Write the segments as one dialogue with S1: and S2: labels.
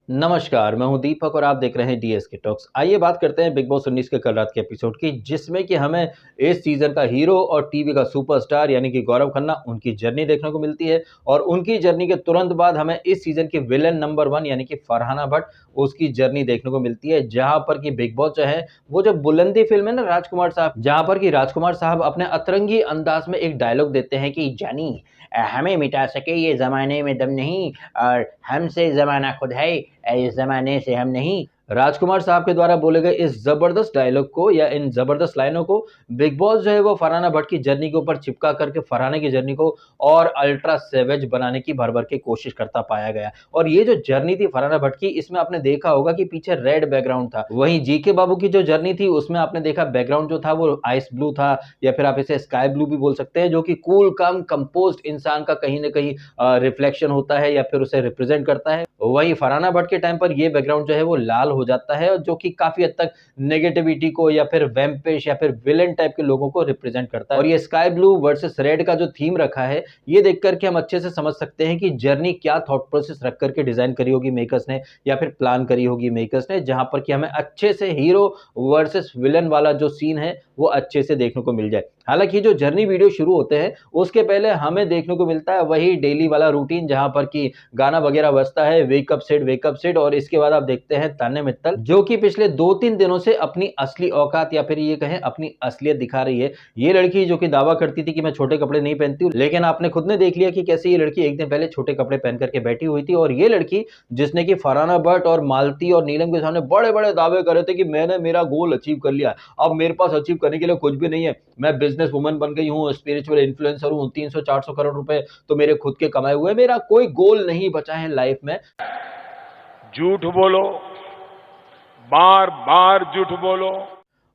S1: नमस्कार, मैं हूं दीपक और आप देख रहे हैं डीएस के टॉक्स। आइए बात करते हैं बिग बॉस 19 के कल रात के एपिसोड की, जिसमें कि हमें इस सीजन का हीरो और टीवी का सुपरस्टार यानी कि गौरव खन्ना उनकी जर्नी देखने को मिलती है। और उनकी जर्नी के तुरंत बाद हमें इस सीजन की विलेन नंबर 1 यानी कि फरहाना भट्ट उसकी जर्नी देखने को मिलती है। जहां पर कि बिग बॉस जो है वो जो बुलंदी फिल्म है ना राजकुमार साहब, जहां पर कि राजकुमार साहब अपने अतरंगी अंदाज में एक डायलॉग देते हैं कि जानी हमें मिटा सके ये जमाने में दम नहीं, और हमसे जमाना खुद है, इस ज़माने से हम नहीं। राजकुमार साहब के द्वारा बोले गए इस ज़बरदस्त डायलॉग को या इन ज़बरदस्त लाइनों को बिग बॉस जो है वो फरहाना भट्ट की जर्नी के ऊपर चिपका करके फरहाना की जर्नी को और अल्ट्रा सेवेज बनाने की भर-भर के कोशिश करता पाया गया। और ये जो जर्नी थी फरहाना भट्ट की, इसमें आपने देखा होगा कि पीछे रेड बैकग्राउंड था। वहीं जीके बाबू की जो जर्नी थी उसमें आपने देखा बैकग्राउंड जो था वो आइस ब्लू था, या फिर आप इसे स्काई ब्लू भी बोल सकते हैं, जो कि कूल काम कंपोज्ड इंसान का कहीं न कहीं रिफ्लेक्शन होता है या फिर उसे रिप्रेजेंट करता है। वहीं फरहाना भट्ट के टाइम पर ये बैकग्राउंड जो है वो लाल हो जाता है, और जो कि काफ़ी हद तक नेगेटिविटी को या फिर वैम्पिश या फिर विलेन टाइप के लोगों को रिप्रेजेंट करता है। और ये स्काई ब्लू वर्सेस रेड का जो थीम रखा है, ये देख कर के हम अच्छे से समझ सकते हैं कि जर्नी क्या थॉट प्रोसेस रख कर के डिज़ाइन करी होगी मेकर्स ने, या फिर प्लान करी होगी मेकर्स ने, जहाँ पर कि हमें अच्छे से हीरो वर्सेस विलेन वाला जो सीन है वो अच्छे से देखने को मिल जाए। हालाँकि जो जर्नी वीडियो शुरू होते हैं उसके पहले हमें देखने को मिलता है वही डेली वाला रूटीन, जहाँ पर कि गाना वगैरह बजता है वेक अप सिड, और इसके बाद आप देखते हैं तान्या मित्तल, जो कि पिछले 2-3 दिनों से अपनी असली औकात या फिर ये कहें अपनी असलियत दिखा रही है। ये लड़की जो कि दावा करती थी कि मैं छोटे कपड़े नहीं पहनती हूँ, लेकिन आपने खुद ने देख लिया कि कैसे ये लड़की एक दिन पहले छोटे कपड़े पहन करके बैठी हुई थी। और ये लड़की जिसने कि फरहाना भट्ट और मालती और नीलम के सामने बड़े-बड़े दावे कर रहे थे कि मैंने मेरा गोल अचीव कर लिया, अब मेरे पास अचीव करने के लिए कुछ भी नहीं है, मैं बिज़नेस वुमन बन गई हूँ, स्पिरिचुअल इन्फ्लुएंसर हूँ, 300-400 करोड़ रुपए तो मेरे खुद के कमाए हुए हैं, मेरा कोई गोल नहीं बचा है लाइफ में।
S2: झूठ बोलो, बार बार झूठ बोलो।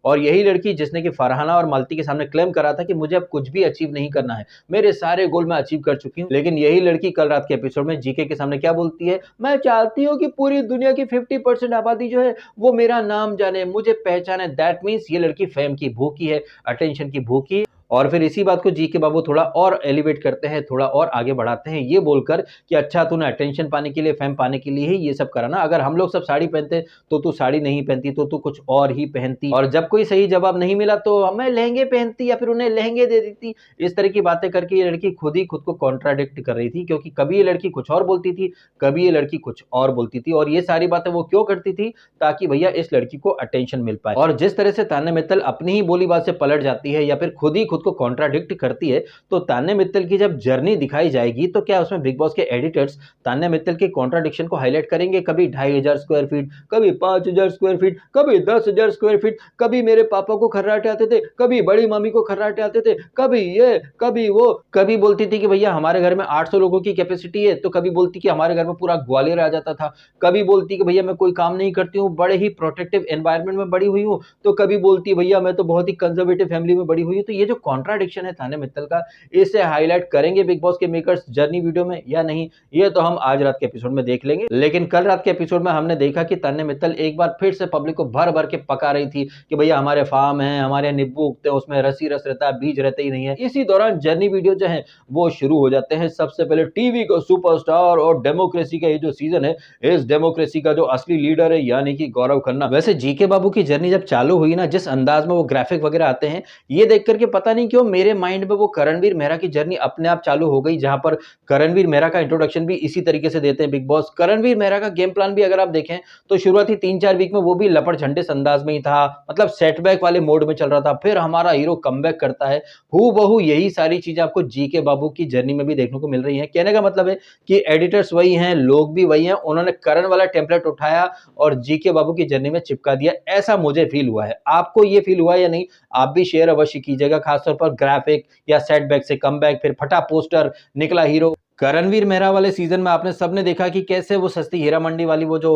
S1: और यही लड़की जिसने कि फरहाना और मालती के सामने क्लेम करा था कि मुझे अब कुछ भी अचीव नहीं करना है, मेरे सारे गोल मैं अचीव कर चुकी हूँ। लेकिन यही लड़की कल रात के एपिसोड में जीके के सामने क्या बोलती है, मैं चाहती हूँ कि पूरी दुनिया की 50% आबादी जो है वो मेरा नाम जाने, मुझे पहचाने। दैट मीन्स ये लड़की फेम की भूखी है, अटेंशन की भूखी है। और फिर इसी बात को जीके बाबू थोड़ा और एलिवेट करते हैं, थोड़ा और आगे बढ़ाते हैं, ये बोलकर कि अच्छा तूने अटेंशन पाने के लिए, फेम पाने के लिए ही ये सब करा ना, अगर हम लोग सब साड़ी पहनते तो तू साड़ी नहीं पहनती, तो तू कुछ और ही पहनती, और जब कोई सही जवाब नहीं मिला तो मैं लहंगे पहनती या फिर उन्हें लहंगे दे देती। इस तरह की बातें करके ये लड़की खुद ही खुद को कॉन्ट्राडिक्ट कर रही थी, क्योंकि कभी ये लड़की कुछ और बोलती थी, कभी ये लड़की कुछ और बोलती थी। और ये सारी बातें वो क्यों करती थी, ताकि भैया इस लड़की को अटेंशन मिल पाए। और जिस तरह से तान्या मित्तल अपनी ही बोली बात से पलट जाती है या फिर खुद ही खुद को कॉन्ट्राडिक्ट करती है, तो तान्या मित्तल की जब जर्नी दिखाई जाएगी तो क्या उसमें बिग बॉस के एडिटर्स तान्या मित्तल के कॉन्ट्राडिक्शन को हाईलाइट करेंगे? कभी 2500 स्क्वायर फीट, कभी 5000 स्क्वायर फीट, कभी 10,000 स्क्वायर फीट, कभी मेरे पापा को खर्राटे आते थे, कभी बड़ी मम्मी को खर्राटे आते थे, कभी ये कभी वो, कभी बोलती थी कि भैया हमारे घर में 800 लोगों की कैपेसिटी है, तो कभी बोलती कि हमारे घर में पूरा ग्वालियर आ जाता था, कभी बोलती कि भैया मैं कोई काम नहीं करती हूँ, बड़े ही प्रोटेक्टिव एनवायरनमेंट में बड़ी हुई हूँ, तो कभी बोलती भैया मैं तो बहुत ही कंजर्वेटिव फैमिली में बड़ी हुई हूँ। तो ये जो कॉन्ट्राडिक्शन है तान्या मित्तल का, इसे हाईलाइट करेंगे बिग बॉस के मेकर्स जर्नी वीडियो में या नहीं, ये तो हम आज रात के एपिसोड में देख लेंगे। लेकिन कल रात के एपिसोड में हमने देखा कि तान्या मित्तल एक बार फिर से पब्लिक को भर भर के पका रही थी कि भैया हमारे फार्म है, हमारे नींबू उगते हैं, उसमें रस रहता है, बीज रहते ही नहीं है। इसी दौरान जर्नी वीडियो जो है वो शुरू हो जाते हैं। सबसे पहले टीवी का सुपरस्टार और डेमोक्रेसी का ये जो सीजन है, इस डेमोक्रेसी का जो असली लीडर है यानी कि गौरव खन्ना। वैसे जीके बाबू की जर्नी जब चालू हुई ना, जिस अंदाज में वो ग्राफिक वगैरह आते हैं, ये देख करके पता नहीं क्यों मेरे माइंड में वो करणवीर मेहरा की जर्नी अपने आप चालू हो गई, जहां पर करणवीर मेहरा का इंट्रोडक्शन भी इसी तरीके से देते हैं बिग बॉस। करणवीर मेहरा का गेम प्लान भी अगर आप देखें तो शुरुआती 3-4 वीक में वो भी लपड़ झंडे अंदाज में ही था, मतलब सेटबैक वाले मोड में चल रहा था। फिर हमारा हीरो कमबैक करता है, हूबहू यही सारी चीजें आपको जीके बाबू की जर्नी में भी देखने को मिल रही है। कहने का मतलब है कि एडिटर्स वही हैं, लोग भी वही हैं, उन्होंने करण वाला टेम्पलेट उठाया और जीके बाबू की जर्नी में चिपका दिया, ऐसा मुझे फील हुआ है। आपको ये फील हुआ या नहीं? आप भी शेयर अवश्य कीजिएगा, खासतौर पर ग्राफिक या सेटबैक से कमबैक, फिर फटा पोस्टर, निकला हीरो। करणवीर मेहरा वाले सीजन में आपने सबने देखा कि कैसे वो सस्ती हीरा मंडी वाली वो जो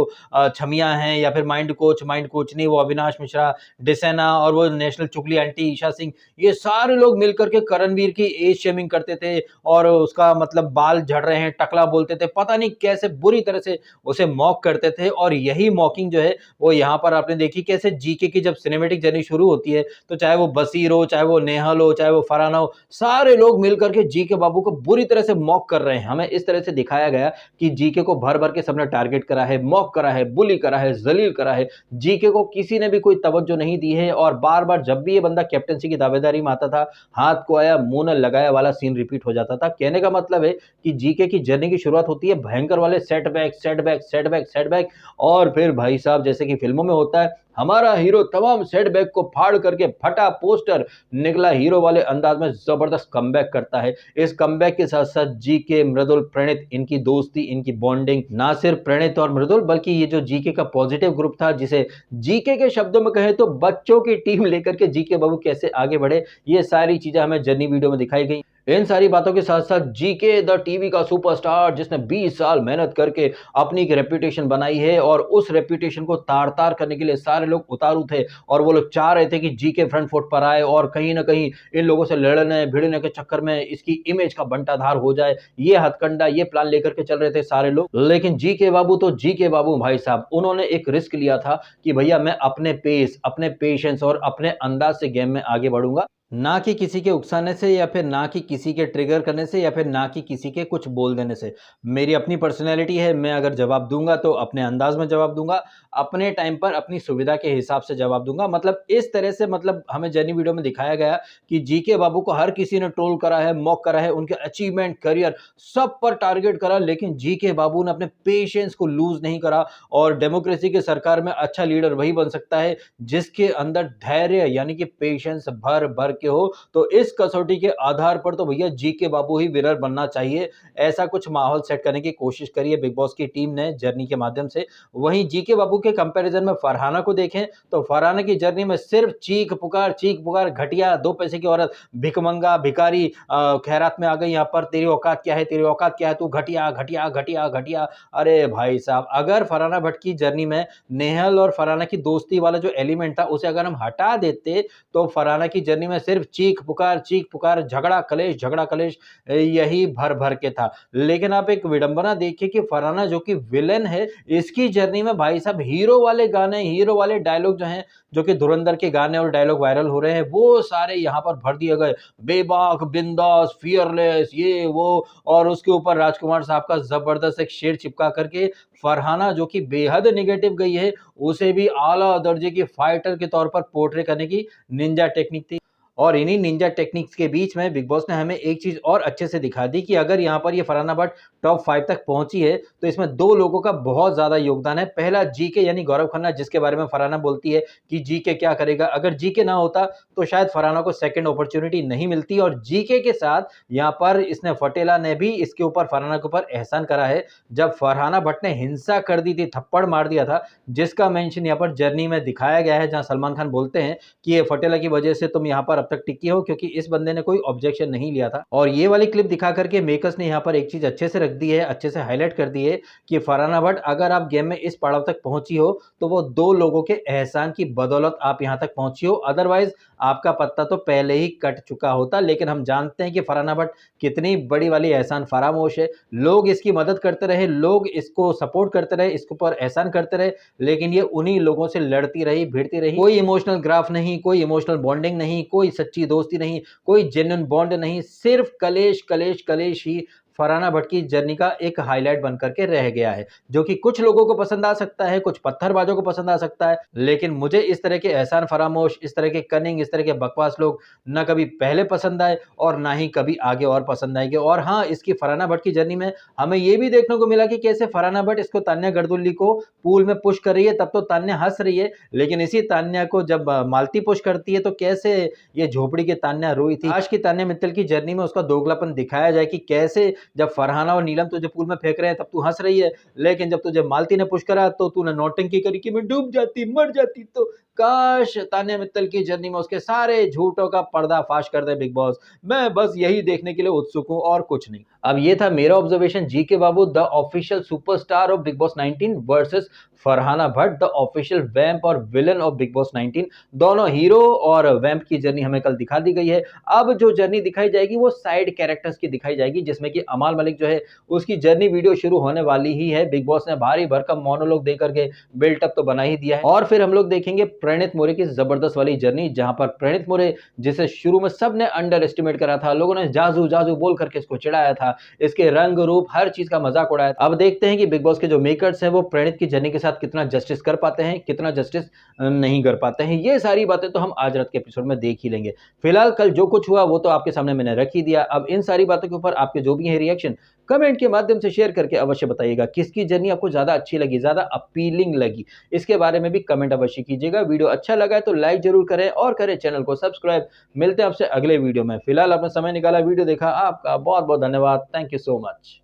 S1: छमियां हैं, या फिर माइंड कोच नहीं, वो अविनाश मिश्रा, डिसेना और वो नेशनल चुगली आंटी ईशा सिंह, ये सारे लोग मिलकर के करणवीर की एज शेमिंग करते थे और उसका मतलब बाल झड़ रहे हैं, टकला बोलते थे, पता नहीं कैसे बुरी तरह से उसे मॉक करते थे। और यही मॉकिंग जो है वो यहाँ पर आपने देखी कैसे जीके की जब सिनेमेटिक जर्नी शुरू होती है, तो चाहे वो बसीर हो, चाहे वो नेहल हो, चाहे वो फरहाना हो, सारे लोग मिलकर के जीके बाबू को बुरी तरह से मॉक कर रहे रहे हैं। हमें इस तरह से दिखाया गया कि जीके को भर भर के सबने टारगेट करा है, मॉक करा है, बुली करा है, जलील करा है। जीके को किसी ने भी कोई तवज्जो नहीं दी है और बार बार जब भी ये बंदा कैप्टनसी की दावेदारी में आता था, हाथ को आया मुंह न लगाया वाला सीन रिपीट हो जाता था। कहने का मतलब है कि जीके की जर्नी की शुरुआत होती है भयंकर वाले सेटबैक सेटबैक सेटबैक सेटबैक, और फिर भाई साहब जैसे कि फिल्मों में होता है, हमारा हीरो तमाम सेटबैक को फाड़ करके फटा पोस्टर निकला हीरो वाले अंदाज में जबरदस्त कमबैक करता है। इस कमबैक के साथ साथ जीके, मृदुल, प्रणीत, इनकी दोस्ती, इनकी बॉन्डिंग, ना सिर्फ प्रणीत और मृदुल बल्कि ये जो जीके का पॉजिटिव ग्रुप था, जिसे जीके के शब्दों में कहें तो बच्चों की टीम लेकर के जीके बाबू कैसे आगे बढ़े, ये सारी चीजें हमें जर्नी वीडियो में दिखाई गई। इन सारी बातों के साथ साथ जीके द टीवी का सुपरस्टार, जिसने 20 साल मेहनत करके अपनी एक रेपुटेशन बनाई है और उस रेपुटेशन को तार तार करने के लिए सारे लोग उतारू थे और वो लोग चाह रहे थे कि जीके फ्रंट फुट पर आए और कहीं ना कहीं इन लोगों से लड़ने भिड़ने के चक्कर में इसकी इमेज का बंटाधार हो जाए। ये हथकंडा, ये प्लान लेकर के चल रहे थे सारे लोग। लेकिन जीके बाबू तो जीके बाबू भाई साहब, उन्होंने एक रिस्क लिया था कि भैया मैं अपने पेस, अपने पेशेंस और अपने अंदाज से गेम में आगे बढ़ूंगा, ना कि किसी के उकसाने से या फिर ना कि किसी के ट्रिगर करने से या फिर ना कि किसी के कुछ बोल देने से। मेरी अपनी पर्सनैलिटी है, मैं अगर जवाब दूंगा तो अपने अंदाज में जवाब दूंगा, अपने टाइम पर अपनी सुविधा के हिसाब से जवाब दूंगा। मतलब इस तरह से मतलब हमें जर्नी वीडियो में दिखाया गया कि जीके बाबू को हर किसी ने ट्रोल करा है, मॉक करा है, उनके अचीवमेंट, करियर सब पर टारगेट करा, लेकिन जीके बाबू ने अपने पेशेंस को लूज नहीं करा। और डेमोक्रेसी की सरकार में अच्छा लीडर वही बन सकता है जिसके अंदर धैर्य यानी कि पेशेंस भर भर के हो। तो इस कसौटी के आधार पर तो भैया जीके बाबू ही विनर बनना चाहिए। ऐसा कुछ माहौल सेट करने की कोशिश करी है बिग बॉस की टीम ने जर्नी के माध्यम से। वहीं जीके बाबू के कंपैरिजन में फरहाना को देखें तो फरहाना की जर्नी में सिर्फ चीख पुकार, घटिया, 2 पैसे की औरत, भिकमंगा, भिखारी, खैरात में आ गई यहाँ पर, तेरी औकात क्या है, तेरी औकात क्या है, तू घटिया घटिया घटिया घटिया। अरे भाई साहब, अगर फरहाना भट्ट की जर्नी में नेहल और फरहाना की दोस्ती वाला जो एलिमेंट था उसे अगर हम हटा देते तो फरहाना की जर्नी में सिर्फ चीख पुकार, झगड़ा कलेश यही भर भर के था। लेकिन आप एक विडंबना देखिए कि फरहाना जो कि विलेन है, इसकी जर्नी में भाई साहब हीरो वाले गाने, हीरो वाले डायलॉग जो हैं, जो कि धुरंधर के गाने और डायलॉग वायरल हो रहे हैं, वो सारे यहाँ पर भर दिए गए। बेबाक, बिंदास, फियरलेस, ये वो, और उसके ऊपर राजकुमार साहब का जबरदस्त एक शेर चिपका करके फरहाना जो कि बेहद निगेटिव गई है, उसे भी आला दर्जे की फाइटर के तौर पर पोर्ट्रे करने की निंजा टेक्निक थी। और इन्हीं निंजा टेक्निक्स के बीच में बिग बॉस ने हमें एक चीज और अच्छे से दिखा दी कि अगर यहाँ पर ये फरहाना भट्ट टॉप 5 तक पहुंची है तो इसमें 2 लोगों का बहुत ज्यादा योगदान है। पहला जीके यानी गौरव खन्ना, जिसके बारे में फरहाना बोलती है कि जीके क्या करेगा। अगर जीके ना होता तो शायद फरहाना को सेकंड अपॉर्चुनिटी नहीं मिलती। और जीके के साथ यहाँ पर इसने फटेला ने भी इसके ऊपर फरहाना के ऊपर एहसान करा है। जब फरहाना भट्ट ने हिंसा कर दी थी, थप्पड़ मार दिया था, जिसका मेंशन यहाँ पर जर्नी में दिखाया गया है, जहां सलमान खान बोलते हैं कि ये फटेला की वजह से तुम यहाँ पर तक टिकी हो क्योंकि इस बंदे ने कोई ऑब्जेक्शन नहीं लिया था। और ये वाली क्लिप दिखा करके मेकर्स ने यहाँ पर एक चीज अच्छे से रख दी है, अच्छे से हाईलाइट कर दी है कि फरहाना भट्ट अगर आप गेम में इस पड़ाव तक पहुंची हो तो वो 2 लोगों के एहसान की बदौलत आप यहां तक पहुंची हो, अदरवाइज आपका पत्ता तो पहले ही कट चुका होता। लेकिन हम जानते हैं कि फरहाना भट्ट कितनी बड़ी वाली एहसान फरामोश है। लोग इसकी मदद करते रहे, लोग इसको सपोर्ट करते रहे, इसके ऊपर एहसान करते रहे, लेकिन ये उन्हीं लोगों से लड़ती रही, भिड़ती रही। कोई इमोशनल ग्राफ नहीं, कोई इमोशनल बॉन्डिंग नहीं, कोई सच्ची दोस्ती नहीं, कोई जेन्युइन बॉन्ड नहीं, सिर्फ कलेश कलेश कलेश ही फरहाना भट्ट की जर्नी का एक हाईलाइट बनकर के रह गया है, जो कि कुछ लोगों को पसंद आ सकता है, कुछ पत्थरबाजों को पसंद आ सकता है। लेकिन मुझे इस तरह के एहसान फरामोश, इस तरह के कनिंग, इस तरह के बकवास लोग न कभी पहले पसंद आए और ना ही कभी आगे और पसंद आएंगे। और हाँ, इसकी फरहाना भट्ट की जर्नी में हमें यह भी देखने को मिला कि कैसे फरहाना भट्ट इसको तान्या गर्दुल्ली को पूल में पुश कर रही है, तब तो तान्या हंस रही है, लेकिन इसी तान्या को जब मालती पुश करती है तो कैसे ये झोपड़ी के तान्या रोई थी। आज की तान्या मित्तल की जर्नी में उसका दोगलापन दिखाया जाए कि कैसे जब फरहाना और नीलम तुझे पूल में फेंक रहे हैं तब तू हंस रही है, लेकिन जब तुझे मालती ने पुश करा तो तूने नौटंकी करी कि मैं डूब जाती, मर जाती। तो काश तान्या मित्तल की जर्नी में उसके सारे झूठों का पर्दाफाश कर दे बिग बॉस। मैं बस यही देखने के लिए उत्सुक हूं और कुछ नहीं। अब ये था मेरा observation GK babu the official superstar of Bigg Boss 19 versus Farhana Bhatt the official vamp और विलन ऑफ बिग बॉस 19। दोनों हीरो और वैम्प की जर्नी हमें कल दिखा दी गई है। अब जो जर्नी दिखाई जाएगी वो साइड कैरेक्टर्स की दिखाई जाएगी, जिसमें कि अमाल मलिक जो है उसकी जर्नी वीडियो शुरू होने वाली ही है। बिग बॉस ने भारी भरकम मोनोलॉग देकर के बिल्टअप तो बना ही दिया है। और फिर हम लोग देखेंगे प्रणीत मोरे की जबरदस्त वाली जर्नी, जहां पर प्रणीत मोरे जिसे शुरू में सबने अंडर एस्टिमेट करा था, लोगों ने जाजू जाजू बोल करके इसको चिढ़ाया था, इसके रंग रूप हर चीज का मजाक उड़ाया। अब देखते हैं कि बिग बॉस के जो मेकर्स हैं वो प्रणीत की जर्नी के साथ कितना जस्टिस कर पाते हैं, कितना जस्टिस नहीं कर पाते हैं। ये सारी बातें तो हम आज रात के एपिसोड में देख ही लेंगे। फिलहाल कल जो कुछ हुआ वो तो आपके सामने मैंने रख ही दिया। अब इन सारी बातों के ऊपर आपके जो भी है रिएक्शन कमेंट के माध्यम से शेयर करके अवश्य बताइएगा। किसकी जर्नी आपको ज्यादा अच्छी लगी, ज्यादा अपीलिंग लगी, इसके बारे में भी कमेंट अवश्य कीजिएगा। वीडियो अच्छा लगा है तो लाइक जरूर करें और करें चैनल को सब्सक्राइब। मिलते हैं आपसे अगले वीडियो में। फिलहाल आपने समय निकाला, वीडियो देखा, आपका बहुत बहुत धन्यवाद। Thank you so much.